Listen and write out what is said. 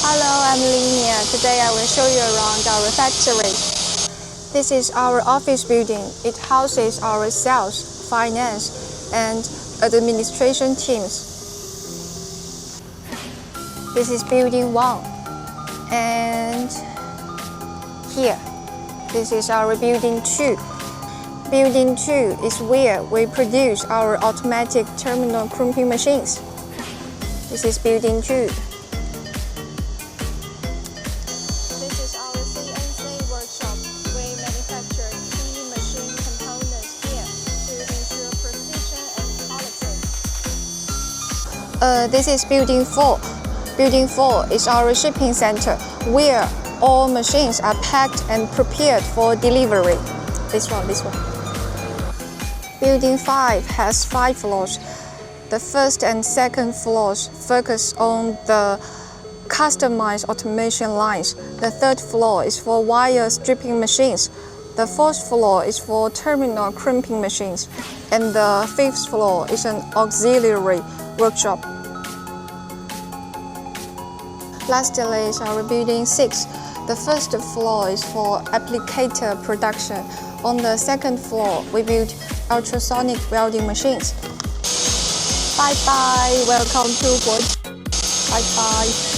Hello, I'm Linia. Today I will show you around our factory. This is our office building. It houses our sales, finance, and administration teams. This is building 1. And here, this is our building 2. Building 2 is where we produce our automatic terminal crimping machines. This is building 2. This is our CNC workshop. We manufacture key machine components here to ensure precision and quality. This is building 4. Building 4 is our shipping center, where all machines are packed and prepared for delivery. This one. Building 5 has 5 floors. The first and second floors focus on the customized automation lines. The third floor is for wire stripping machines. The fourth floor is for terminal crimping machines. And the fifth floor is an auxiliary workshop. Lastly is our building 6. The first floor is for applicator production. On the second floor, we build ultrasonic welding machines. Bye bye. Welcome to BOZWANG. Bye bye.